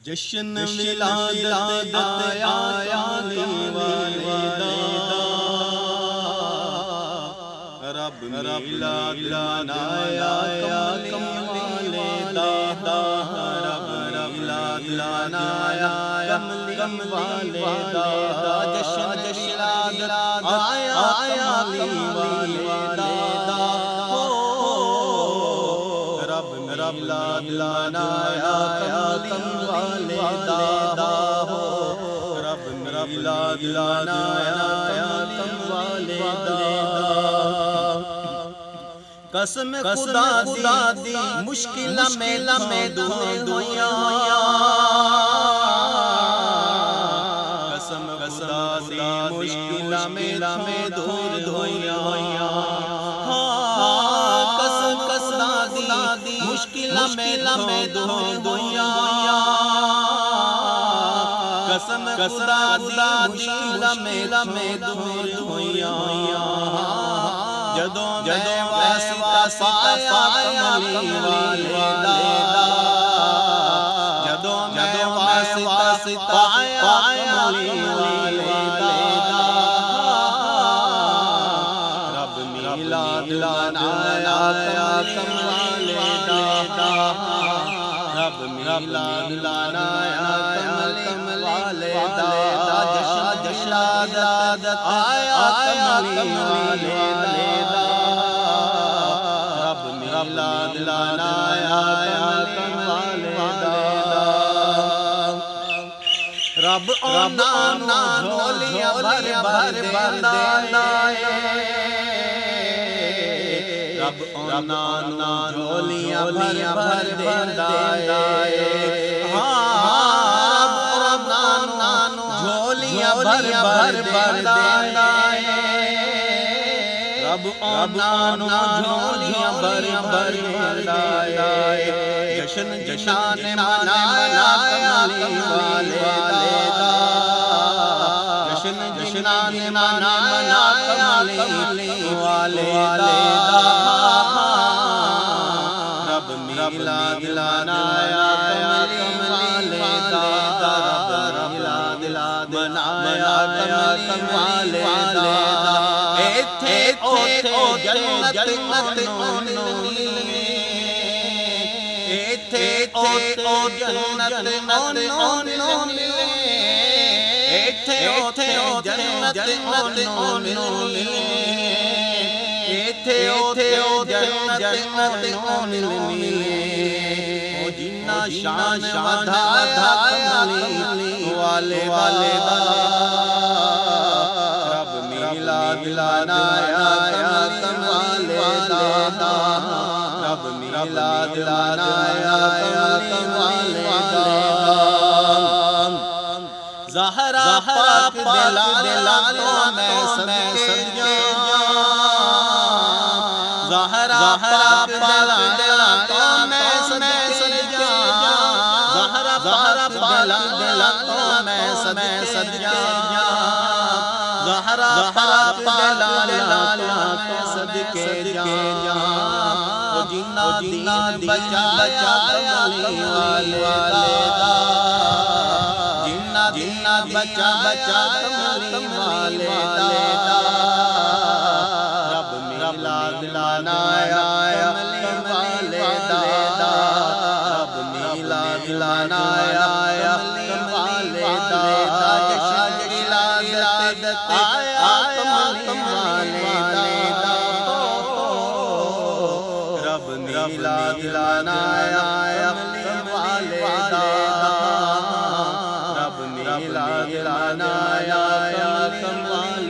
جشن ولادت آیا والدہ رب میلاد منایا کملی والدہ رب میلاد منایا کملی والدہ جشن ولادت آیا کملی والدہ رب میلاد منایا کملی والدہ رب میلاد منایا کملی والدہ قسم خدا دی مشکل میں دور ہویا قسم خدا دی مشکل میں دور ہویا قسم خدا دی مشکل میں دور ہویا قسم خدا دی مشکل میں دور ہویا جدوں میں واسطہ پایا کملی والدہ جدوں میں واسطہ پایا کملی والدہ رب میلاد منایا کملی والدہ رب میلاد منایا کملی والدہ جشن ولادت آیا کملی والدہ رب میلاد منایا کملی والدہ رب انہاں جھولیاں بھر دیندا اے رب انہاں جھولیاں بھر دیندا اے رب انہاں جھولیاں بھر دیندا اے رب انہاں جھولیاں بھر دیندا اے جشن منایا کملی والدہ جشن منایا کملی والدہ رب میلاد منایا کملی والدہ رب میلاد منایا کملی والدہ ایتھے جنت ملے ایتھے جنت ملے ایتھے جنت ملے ایتھے جنت ملے جنہ شان ودھا کملی والدہ رب میلاد منایا کملی والدہ رب میلاد منایا کملی والدہ زہرا پاک دلالوں میں سجدہ زہرا پاک دلالوں میں سجدہ زہرا پاک دلالوں میں سجدہ زہرا پاک دلالوں میں صدقے جاں جنہ دین بچایا کملی والدہ جنہ بچا کملی والدہ رب میلاد منایا کملی والدہ رب میلاد منایا کملی والدہ جشن ولادت آیا کملی والدہ رب میلاد منایا کملی والدہ میلاد منایا کملی